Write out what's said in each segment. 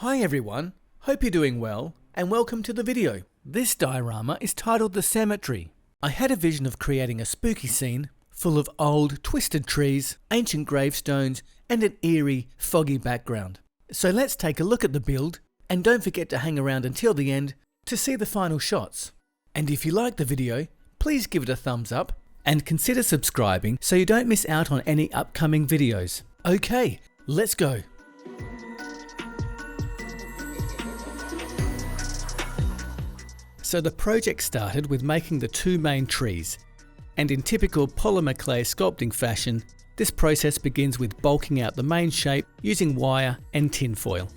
Hi everyone, hope you're doing well and welcome to the video. This diorama is titled The Cemetery. I had a vision of creating a spooky scene full of old, twisted trees, ancient gravestones and an eerie, foggy background. So let's take a look at the build and don't forget to hang around until the end to see the final shots. And if you like the video, please give it a thumbs up and consider subscribing so you don't miss out on any upcoming videos. Okay, let's go. So the project started with making the two main trees, and in typical polymer clay sculpting fashion, this process begins with bulking out the main shape using wire and tin foil.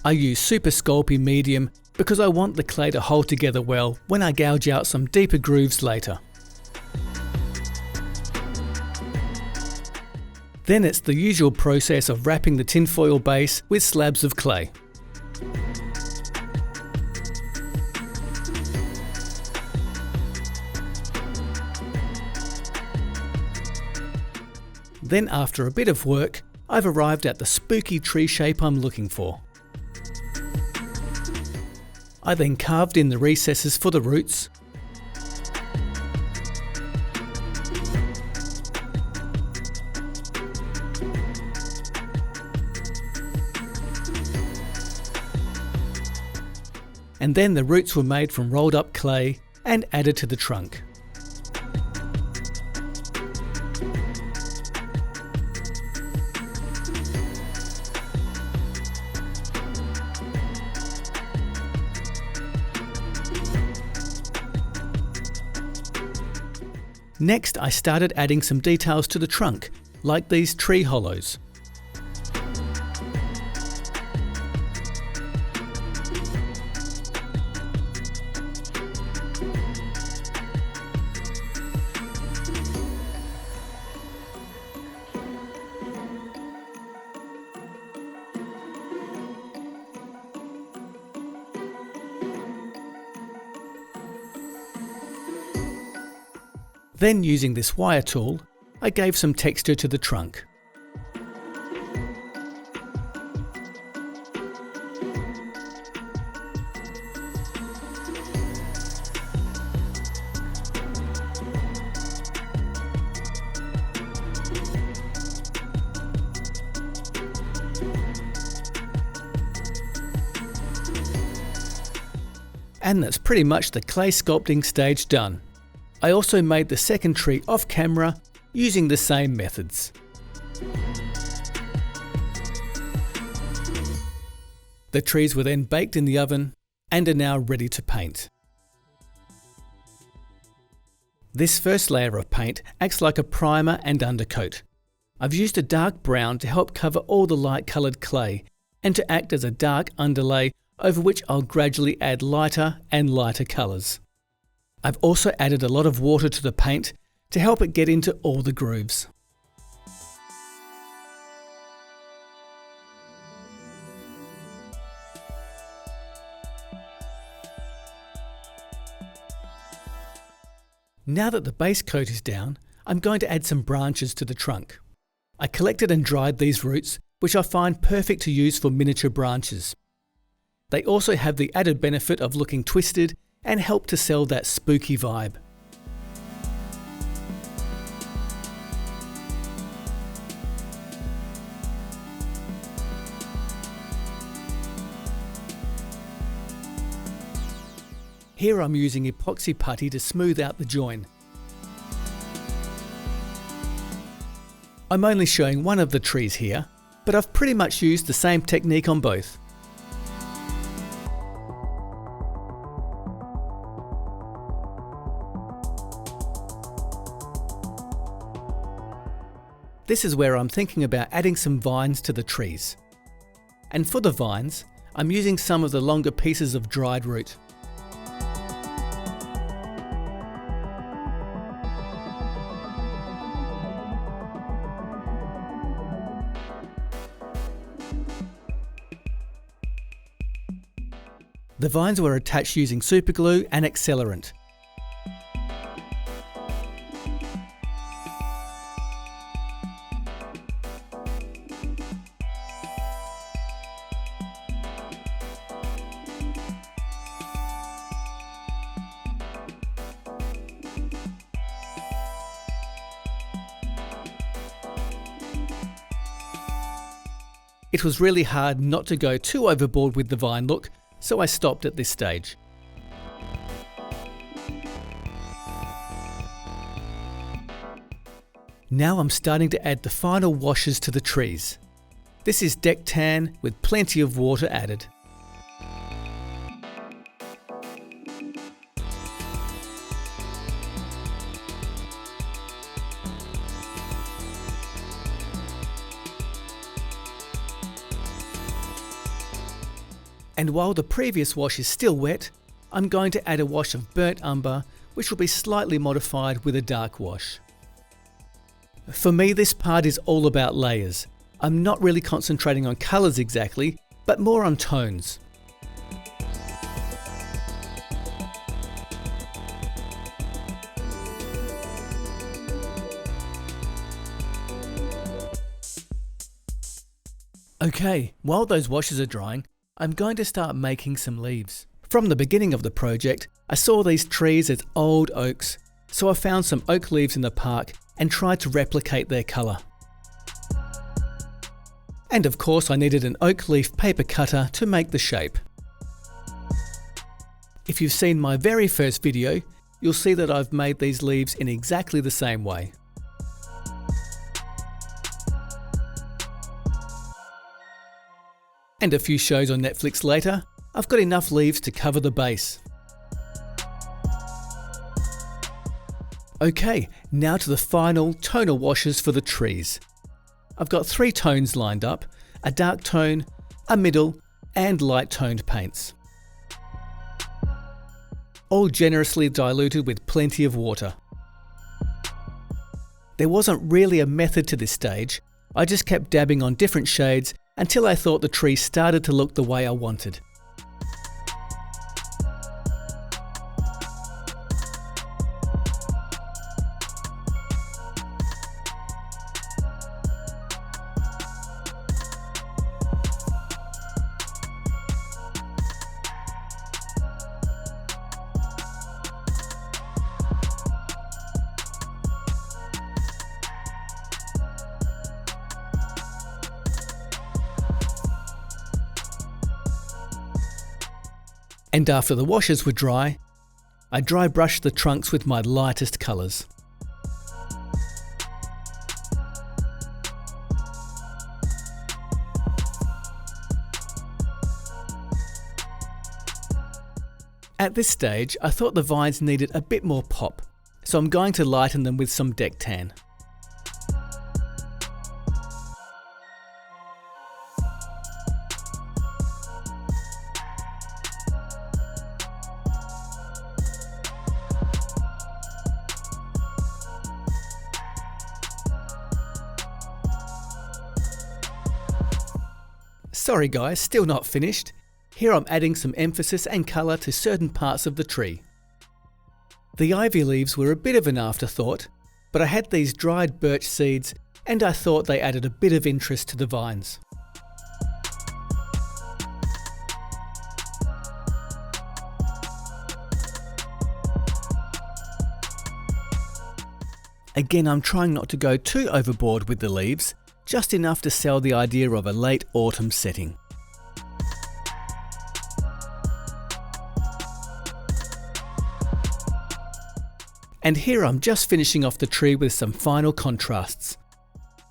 I use Super Sculpey medium because I want the clay to hold together well when I gouge out some deeper grooves later. Then it's the usual process of wrapping the tinfoil base with slabs of clay. Then after a bit of work, I've arrived at the spooky tree shape I'm looking for. I then carved in the recesses for the roots, and then the roots were made from rolled up clay and added to the trunk. Next, I started adding some details to the trunk, like these tree hollows. Then using this wire tool, I gave some texture to the trunk. And that's pretty much the clay sculpting stage done. I also made the second tree off camera using the same methods. The trees were then baked in the oven and are now ready to paint. This first layer of paint acts like a primer and undercoat. I've used a dark brown to help cover all the light coloured clay and to act as a dark underlay over which I'll gradually add lighter and lighter colours. I've also added a lot of water to the paint to help it get into all the grooves. Now that the base coat is down, I'm going to add some branches to the trunk. I collected and dried these roots, which I find perfect to use for miniature branches. They also have the added benefit of looking twisted and help to sell that spooky vibe. Here I'm using epoxy putty to smooth out the join. I'm only showing one of the trees here, but I've pretty much used the same technique on both. This is where I'm thinking about adding some vines to the trees. And for the vines, I'm using some of the longer pieces of dried root. The vines were attached using superglue and accelerant. It was really hard not to go too overboard with the vine look, so I stopped at this stage. Now I'm starting to add the final washes to the trees. This is deck tan with plenty of water added. And while the previous wash is still wet, I'm going to add a wash of burnt umber, which will be slightly modified with a dark wash. For me, this part is all about layers. I'm not really concentrating on colours exactly, but more on tones. Okay, while those washes are drying, I'm going to start making some leaves. From the beginning of the project, I saw these trees as old oaks, so I found some oak leaves in the park and tried to replicate their colour. And of course I needed an oak leaf paper cutter to make the shape. If you've seen my very first video, you'll see that I've made these leaves in exactly the same way. And a few shows on Netflix later, I've got enough leaves to cover the base. Okay, now to the final tonal washes for the trees. I've got 3 tones lined up, a dark tone, a middle, and light toned paints. All generously diluted with plenty of water. There wasn't really a method to this stage, I just kept dabbing on different shades until I thought the tree started to look the way I wanted. And after the washes were dry, I dry brushed the trunks with my lightest colours. At this stage, I thought the vines needed a bit more pop, so I'm going to lighten them with some deck tan. Sorry guys, still not finished. Here I'm adding some emphasis and colour to certain parts of the tree. The ivy leaves were a bit of an afterthought, but I had these dried birch seeds and I thought they added a bit of interest to the vines. Again, I'm trying not to go too overboard with the leaves, just enough to sell the idea of a late autumn setting. And here I'm just finishing off the tree with some final contrasts.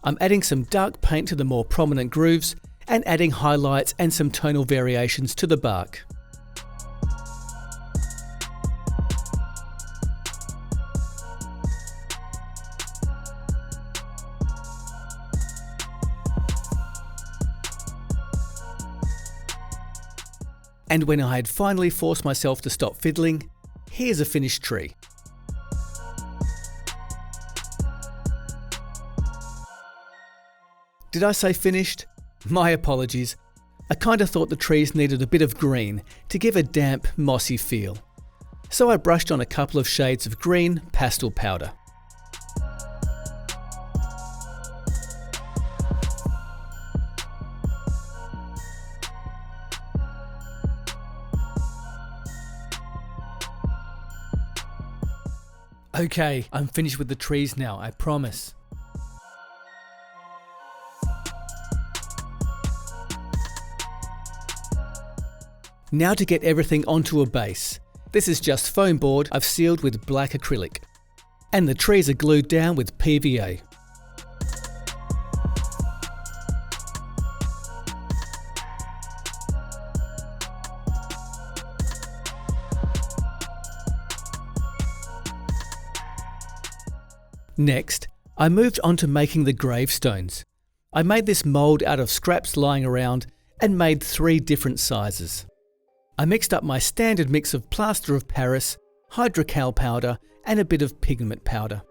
I'm adding some dark paint to the more prominent grooves and adding highlights and some tonal variations to the bark. And when I had finally forced myself to stop fiddling, here's a finished tree. Did I say finished? My apologies. I kinda thought the trees needed a bit of green to give a damp, mossy feel. So I brushed on a couple of shades of green pastel powder. Okay, I'm finished with the trees now, I promise. Now to get everything onto a base. This is just foam board I've sealed with black acrylic. And the trees are glued down with PVA. Next, I moved on to making the gravestones. I made this mould out of scraps lying around and made 3 different sizes. I mixed up my standard mix of plaster of Paris, hydrocal powder and a bit of pigment powder.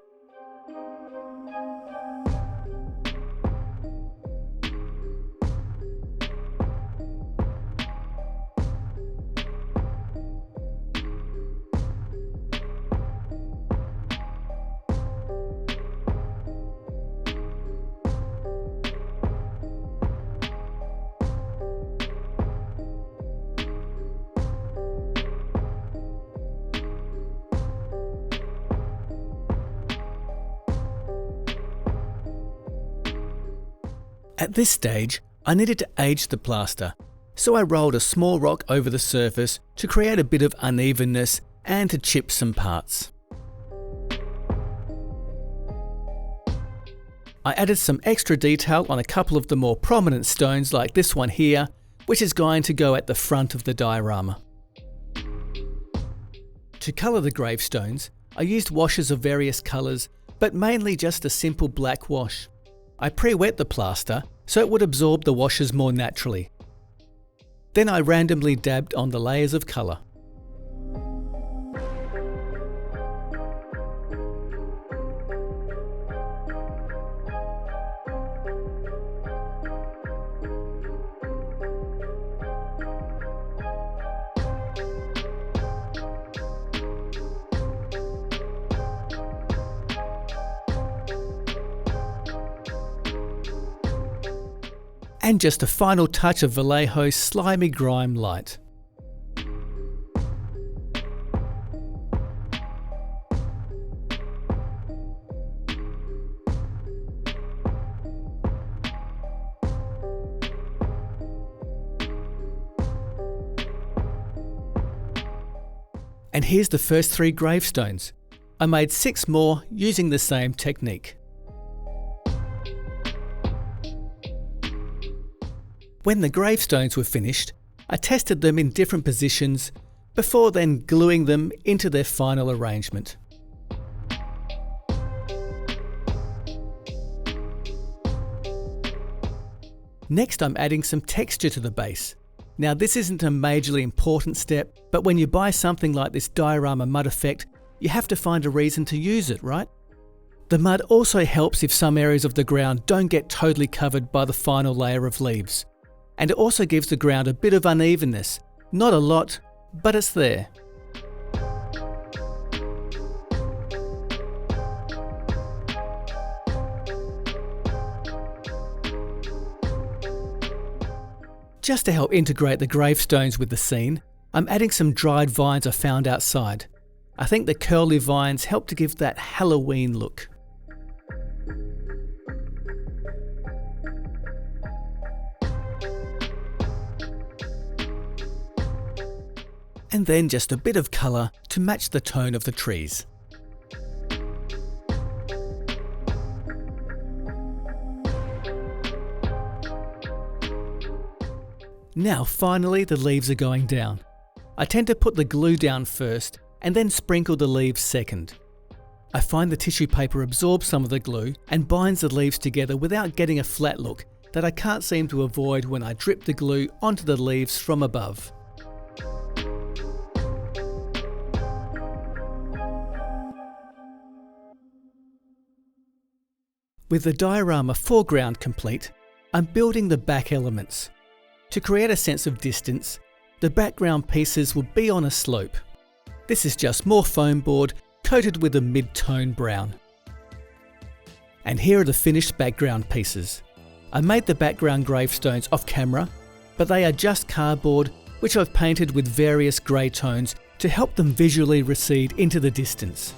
At this stage, I needed to age the plaster, so I rolled a small rock over the surface to create a bit of unevenness and to chip some parts. I added some extra detail on a couple of the more prominent stones like this one here, which is going to go at the front of the diorama. To colour the gravestones, I used washes of various colours, but mainly just a simple black wash. I pre-wet the plaster so it would absorb the washes more naturally. Then I randomly dabbed on the layers of colour. And just a final touch of Vallejo's slimy grime light. And here's the first 3 gravestones. I made 6 more using the same technique. When the gravestones were finished, I tested them in different positions before then gluing them into their final arrangement. Next, I'm adding some texture to the base. Now this isn't a majorly important step, but when you buy something like this diorama mud effect, you have to find a reason to use it, right? The mud also helps if some areas of the ground don't get totally covered by the final layer of leaves. And it also gives the ground a bit of unevenness. Not a lot, but it's there. Just to help integrate the gravestones with the scene, I'm adding some dried vines I found outside. I think the curly vines help to give that Halloween look. And then just a bit of colour to match the tone of the trees. Now finally the leaves are going down. I tend to put the glue down first and then sprinkle the leaves second. I find the tissue paper absorbs some of the glue and binds the leaves together without getting a flat look that I can't seem to avoid when I drip the glue onto the leaves from above. With the diorama foreground complete, I'm building the back elements. To create a sense of distance, the background pieces will be on a slope. This is just more foam board coated with a mid-tone brown. And here are the finished background pieces. I made the background gravestones off camera, but they are just cardboard which I've painted with various grey tones to help them visually recede into the distance.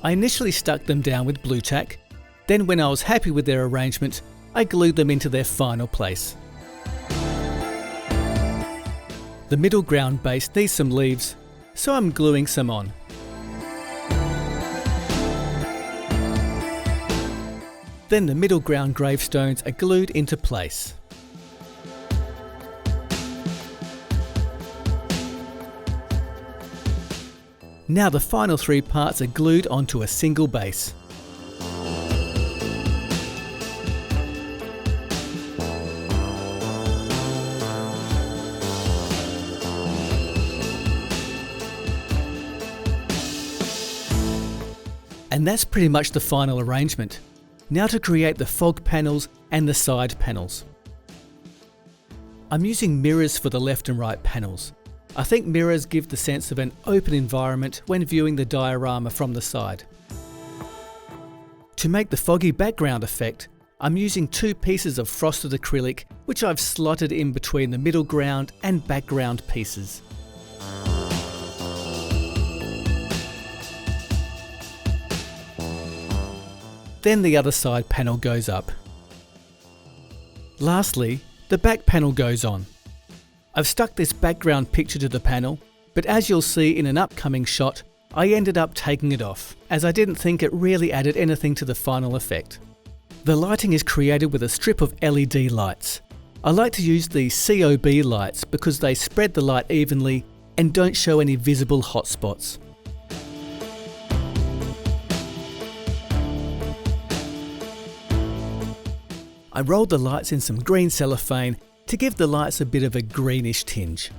I initially stuck them down with blue tack, then when I was happy with their arrangement, I glued them into their final place. The middle ground base needs some leaves, so I'm gluing some on. Then the middle ground gravestones are glued into place. Now the final 3 parts are glued onto a single base. And that's pretty much the final arrangement. Now to create the fog panels and the side panels. I'm using mirrors for the left and right panels. I think mirrors give the sense of an open environment when viewing the diorama from the side. To make the foggy background effect, I'm using 2 pieces of frosted acrylic which I've slotted in between the middle ground and background pieces. Then the other side panel goes up. Lastly, the back panel goes on. I've stuck this background picture to the panel, but as you'll see in an upcoming shot, I ended up taking it off, as I didn't think it really added anything to the final effect. The lighting is created with a strip of LED lights. I like to use these COB lights because they spread the light evenly and don't show any visible hotspots. I rolled the lights in some green cellophane to give the lights a bit of a greenish tinge.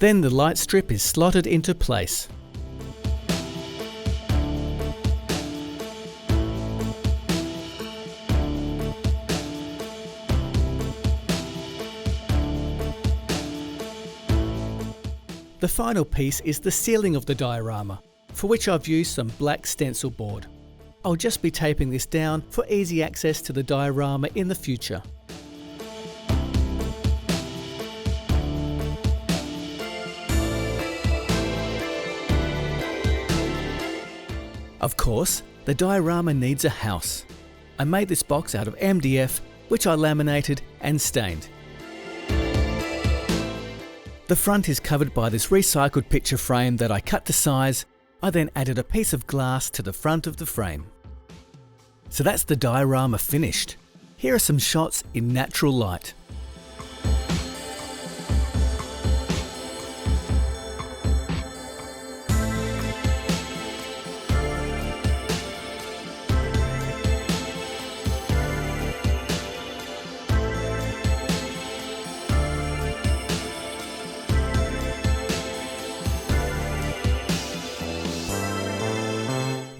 Then the light strip is slotted into place. The final piece is the ceiling of the diorama, for which I've used some black stencil board. I'll just be taping this down for easy access to the diorama in the future. Of course, the diorama needs a house. I made this box out of MDF, which I laminated and stained. The front is covered by this recycled picture frame that I cut to size. I then added a piece of glass to the front of the frame. So that's the diorama finished. Here are some shots in natural light.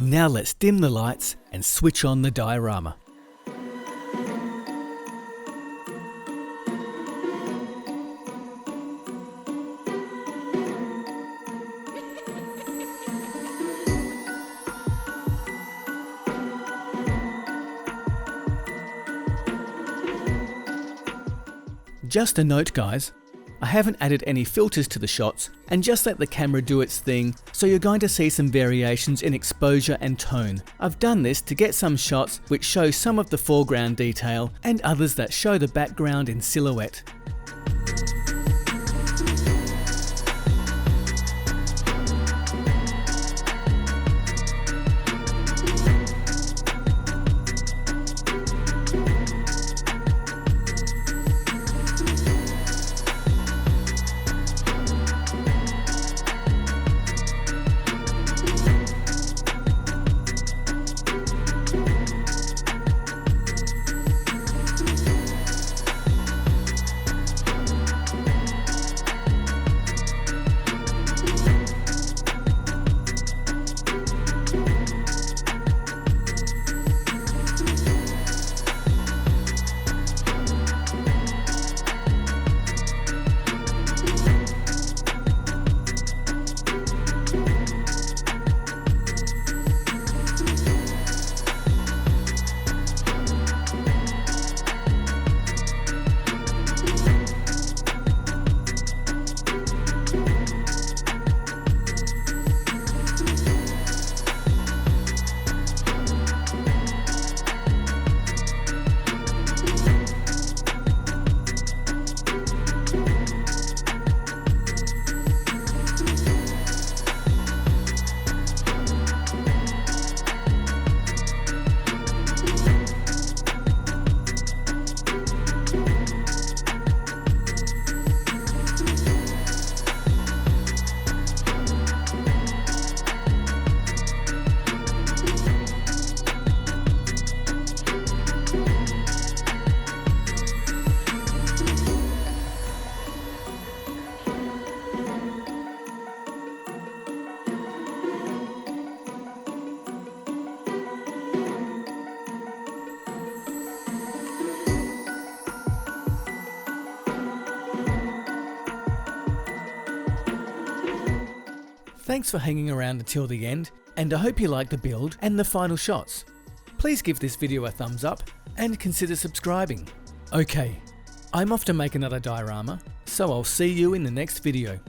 Now let's dim the lights and switch on the diorama. Just a note guys, I haven't added any filters to the shots and just let the camera do its thing, so you're going to see some variations in exposure and tone. I've done this to get some shots which show some of the foreground detail and others that show the background in silhouette. Thanks for hanging around until the end, and I hope you liked the build and the final shots. Please give this video a thumbs up and consider subscribing. Okay, I'm off to make another diorama, so I'll see you in the next video.